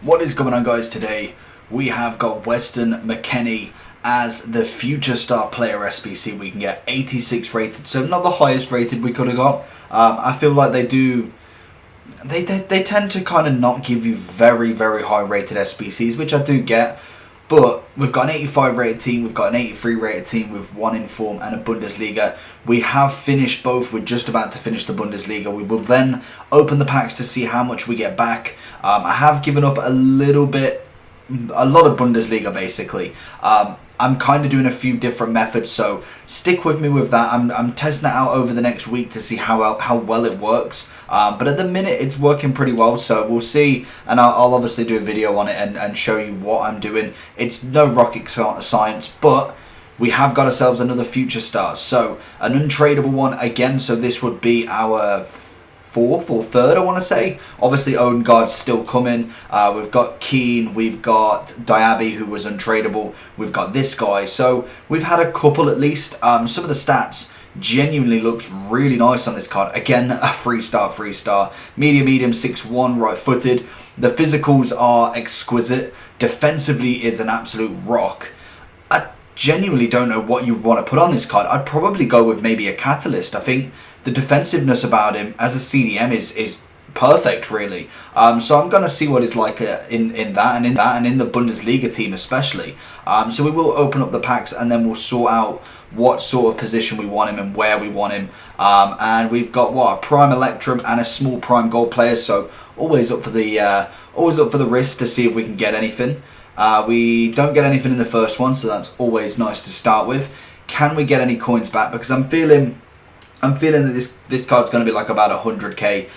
What is going on, guys? Today we have got Weston Mckennie as the future star player SBC. We can get 86 rated, so not the highest rated we could have got. I feel like they tend to kind of not give you very high rated SBCs, which I do get. But we've got an 85 rated team, we've got an 83 rated team with one in form and a Bundesliga. We have finished both, we're just about to finish the Bundesliga. We will then open the packs to see how much we get back. I have given up a lot of Bundesliga basically. I'm kind of doing a few different methods, so stick with me with that. I'm testing it out over the next week to see how well it works. But at the minute, it's working pretty well, so we'll see. And I'll obviously do a video on it and show you what I'm doing. It's no rocket science, but we have got ourselves another future star. So an untradeable one again, so this would be our fourth or third, I want to say. Obviously Odegaard's still coming. We've got Keane, we've got Diaby, who was untradeable, we've got this guy, so we've had a couple at least. Some of the stats genuinely looks really nice on this card. Again, a three star, medium, 6'1", right footed. The physicals are exquisite. Defensively is an absolute rock. I genuinely don't know what you want to put on this card. I'd probably go with maybe a Catalyst. I think the defensiveness about him as a CDM is perfect, really. So I'm going to see what it's like in that and in the Bundesliga team especially. So we will open up the packs and then we'll sort out what sort of position we want him and where we want him. And we've got a prime Electrum and a small prime gold player. So always up for the risk to see if we can get anything. We don't get anything in the first one, so that's always nice to start with. Can we get any coins back? Because I'm feeling that this card's going to be like about 100k,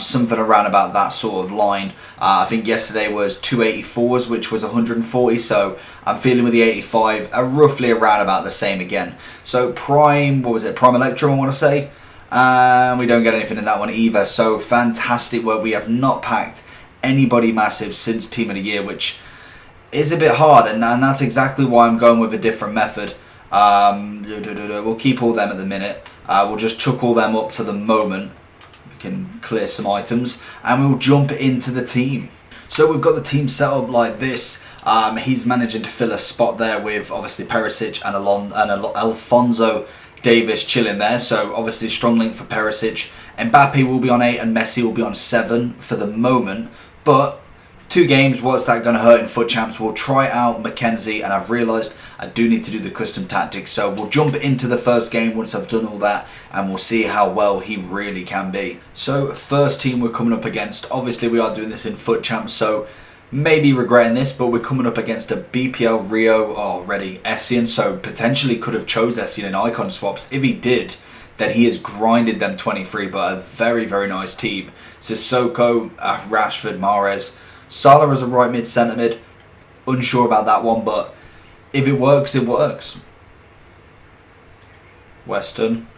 something around about that sort of line. I think yesterday was 284s, which was 140, so I'm feeling with the 85 roughly around about the same again. So prime, prime Electrum, I want to say, and we don't get anything in that one either. So fantastic work. We have not packed anybody massive since Team of the Year, which is a bit hard, and that's exactly why I'm going with a different method. We'll keep all them at the minute. We'll just chuck all them up for the moment. We can clear some items and we'll jump into the team. So we've got the team set up like this. He's managing to fill a spot there with obviously Perisic and Alphonso Davies chilling there. So obviously strong link for Perisic. Mbappe will be on 8 and Messi will be on 7 for the moment. But 2 games, what's that going to hurt in Foot Champs? We'll try out Mackenzie, and I've realised I do need to do the custom tactics, so we'll jump into the first game once I've done all that, and we'll see how well he really can be. So first team we're coming up against, obviously we are doing this in Foot Champs, so maybe regretting this, but we're coming up against a BPL Rio already, Essien, so potentially could have chose Essien in icon swaps. If he did, then he has grinded them 23, but a very nice team. Sissoko, Rashford, Mahrez, Salah as a right mid, centre mid. Unsure about that one, but if it works, it works. Weston.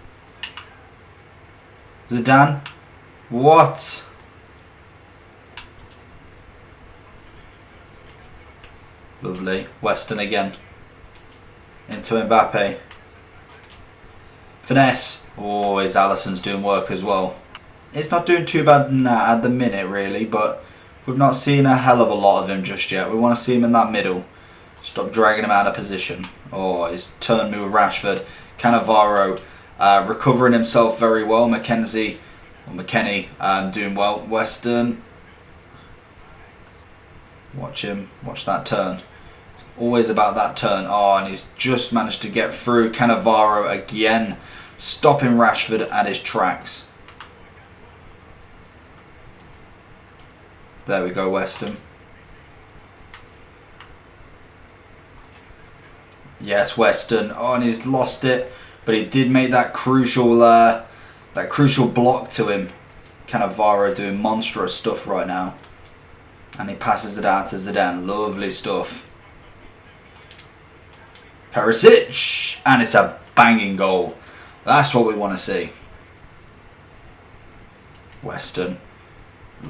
Zidane. What? Lovely. Weston again. Into Mbappe. Finesse. Oh, his Alisson's doing work as well. It's not doing too bad at the minute, really, but we've not seen a hell of a lot of him just yet. We want to see him in that middle. Stop dragging him out of position. Oh, he's turned me with Rashford. Cannavaro recovering himself very well. Mckennie doing well. Weston. Watch him. Watch that turn. It's always about that turn. Oh, and he's just managed to get through. Cannavaro again, stopping Rashford at his tracks. There we go, Weston. Yes, Weston. Oh, and he's lost it, but he did make that crucial block to him. Cannavaro doing monstrous stuff right now, and he passes it out to Zidane. Lovely stuff. Perisic, and it's a banging goal. That's what we want to see. Weston.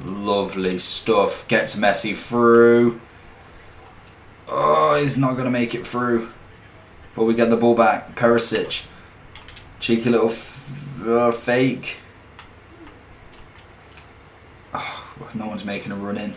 Lovely stuff. Gets Messi through. Oh, he's not going to make it through. But we get the ball back. Perisic. Cheeky little fake. Oh, no one's making a run in.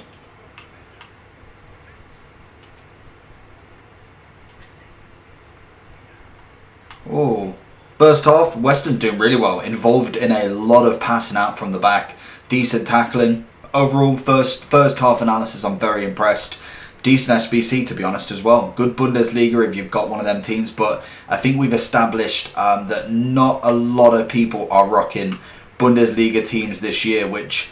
Oh, first half, Weston doing really well. Involved in a lot of passing out from the back. Decent tackling. Overall, first half analysis, I'm very impressed. Decent SBC, to be honest, as well. Good Bundesliga if you've got one of them teams. But I think we've established that not a lot of people are rocking Bundesliga teams this year, which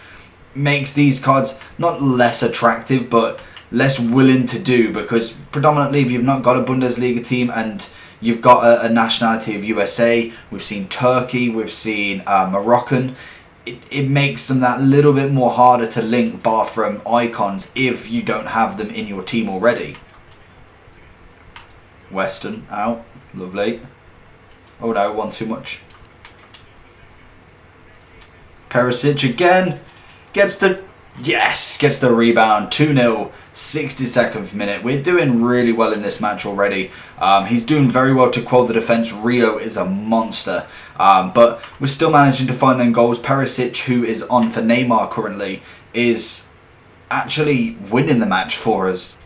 makes these cards not less attractive, but less willing to do, because predominantly if you've not got a Bundesliga team and you've got a nationality of USA, we've seen Turkey, we've seen Moroccan, it makes them that little bit more harder to link bar from icons if you don't have them in your team already. Weston out, lovely. Oh no, one too much. Perisic again, gets the rebound, 2-0, 62nd minute. We're doing really well in this match already. He's doing very well to quell the defence. Rio is a monster. But we're still managing to find them goals. Perisic, who is on for Neymar currently, is actually winning the match for us.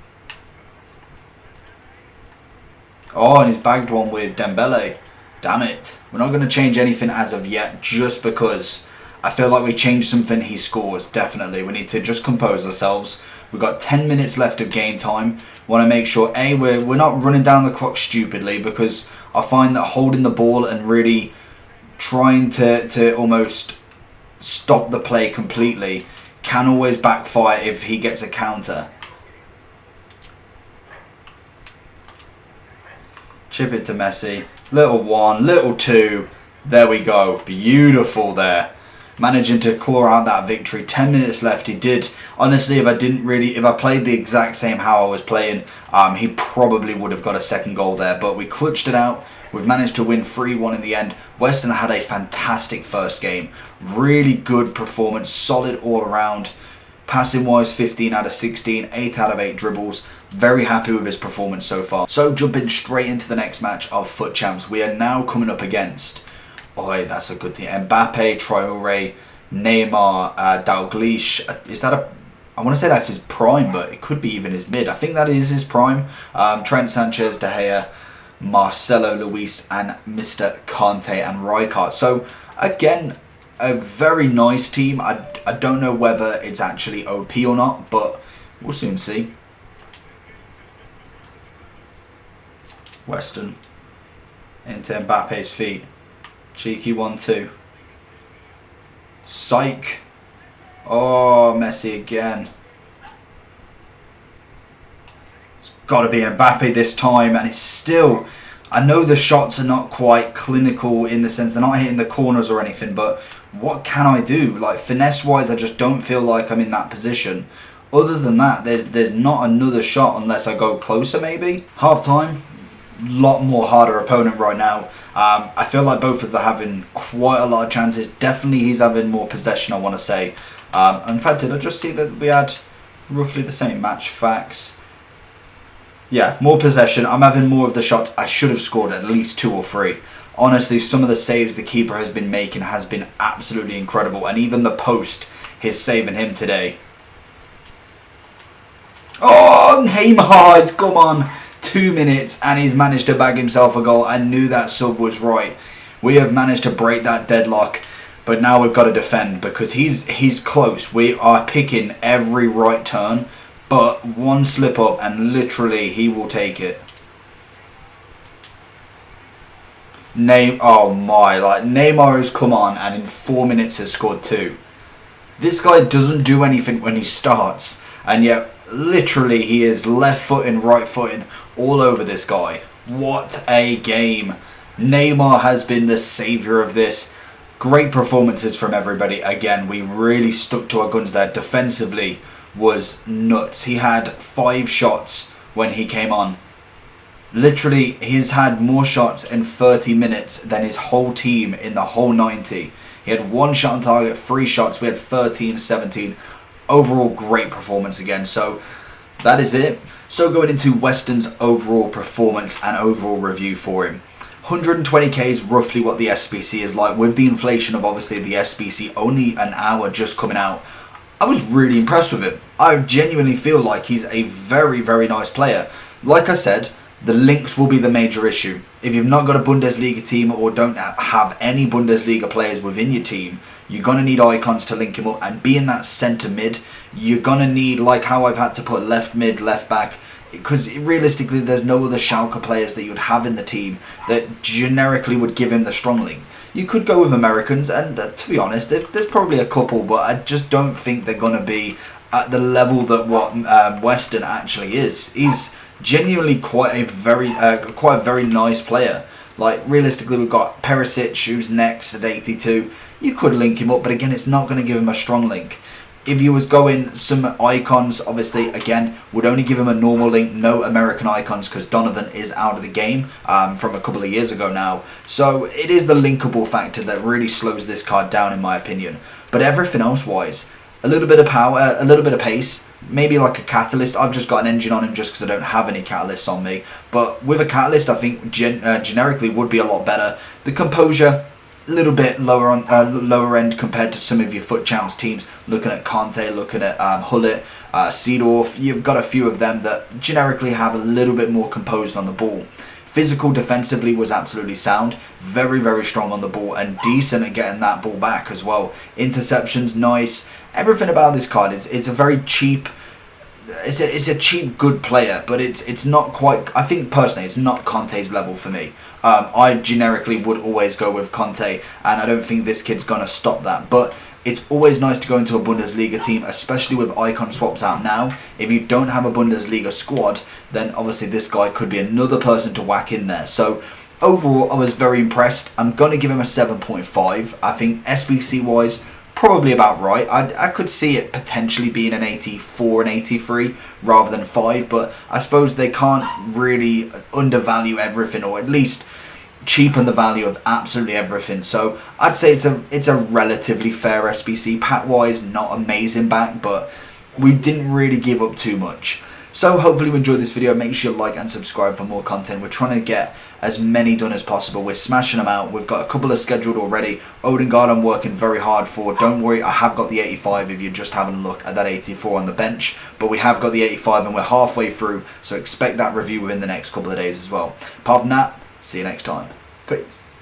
Oh, and he's bagged one with Dembele. Damn it. We're not going to change anything as of yet, just because I feel like we changed something, he scores, definitely. We need to just compose ourselves. We've got 10 minutes left of game time. Want to make sure, A, we're not running down the clock stupidly, because I find that holding the ball and really trying to almost stop the play completely can always backfire if he gets a counter. Chip it to Messi. Little one, little two. There we go. Beautiful there. Managing to claw out that victory. 10 minutes left. He did. Honestly, if I played the exact same how I was playing, he probably would have got a second goal there. But we clutched it out. We've managed to win 3-1 in the end. Weston had a fantastic first game. Really good performance. Solid all around. Passing wise, 15 out of 16. 8 out of 8 dribbles. Very happy with his performance so far. So jumping straight into the next match of Foot Champs. We are now coming up against... Oh, that's a good team. Mbappe, Traore, Neymar, Dalglish. Is that I want to say that's his prime, but it could be even his mid. I think that is his prime. Trent Sanchez, De Gea, Marcelo, Luis, and Mr. Kante and Rijkaard. So, again, a very nice team. I don't know whether it's actually OP or not, but we'll soon see. Weston into Mbappe's feet. Cheeky 1-2. Psych. Oh, Messi again. It's got to be Mbappe this time, and it's still... I know the shots are not quite clinical in the sense they're not hitting the corners or anything, but what can I do? Like, finesse-wise, I just don't feel like I'm in that position. Other than that, there's not another shot unless I go closer, maybe. Half-time. Lot more harder opponent right now. I feel like both of them are having quite a lot of chances. Definitely he's having more possession, I want to say. In fact, did I just see that we had roughly the same match facts? Yeah, more possession. I'm having more of the shots. I should have scored at least 2 or 3. Honestly, some of the saves the keeper has been making has been absolutely incredible. And even the post, he's saving him today. Oh, Neymar, come on. 2 minutes and he's managed to bag himself a goal. I knew that sub was right. We have managed to break that deadlock, but now we've got to defend because he's close. We are picking every right turn, but one slip up and literally he will take it. Oh my, like Neymar has come on and in 4 minutes has scored 2. This guy doesn't do anything when he starts, and yet literally he is left foot and right footing all over this guy. What a game. Neymar has been the saviour of this. Great performances from everybody. Again, we really stuck to our guns there. Defensively was nuts. He had 5 shots when he came on. Literally, he's had more shots in 30 minutes than his whole team in the whole 90. He had 1 shot on target, 3 shots. We had 13, 17. Overall, great performance again. So that is it. So going into Weston's overall performance and overall review for him. 120k is roughly what the SBC is like. With the inflation of obviously the SBC only an hour just coming out, I was really impressed with him. I genuinely feel like he's a very, very nice player. Like I said, the links will be the major issue. If you've not got a Bundesliga team or don't have any Bundesliga players within your team, you're going to need icons to link him up. And being that centre mid, you're going to need, like how I've had to put left mid, left back, because realistically there's no other Schalke players that you'd have in the team that generically would give him the strong link. You could go with Americans, and to be honest, there's probably a couple, but I just don't think they're going to be at the level that what Weston actually is. He's genuinely quite a very nice player. Like, realistically, we've got Perisic, who's next at 82. You could link him up, but again, it's not going to give him a strong link. If you was going some icons, obviously, again, would only give him a normal link, no American icons, because Donovan is out of the game from a couple of years ago now. So it is the linkable factor that really slows this card down, in my opinion. But everything else-wise, a little bit of power, a little bit of pace, maybe like a catalyst. I've just got an engine on him just because I don't have any catalysts on me. But with a catalyst, I think generically would be a lot better. The composure, a little bit lower on lower end compared to some of your FUT Champs teams. Looking at Conte, looking at Hullet, Seedorf, you've got a few of them that generically have a little bit more composed on the ball. Physical defensively was absolutely sound, very, very strong on the ball, and decent at getting that ball back as well. Interceptions, nice. Everything about this card is a very cheap. It's a cheap good player, but it's not quite. I think personally, it's not Conte's level for me. I generically would always go with Conte, and I don't think this kid's gonna stop that. But it's always nice to go into a Bundesliga team, especially with icon swaps out now. If you don't have a Bundesliga squad, then obviously this guy could be another person to whack in there. So overall, I was very impressed. I'm gonna give him a 7.5. I think SBC wise, probably about right. I could see it potentially being an 84 and 83 rather than 5, but I suppose they can't really undervalue everything, or at least cheapen the value of absolutely everything. So I'd say it's a relatively fair SBC. Pat wise, not amazing back, but we didn't really give up too much. So hopefully you enjoyed this video. Make sure you like and subscribe for more content. We're trying to get as many done as possible. We're smashing them out. We've got a couple of scheduled already. Odegaard I'm working very hard for. Don't worry, I have got the 85 if you're just having a look at that 84 on the bench. But we have got the 85 and we're halfway through. So expect that review within the next couple of days as well. Apart from that, see you next time. Peace.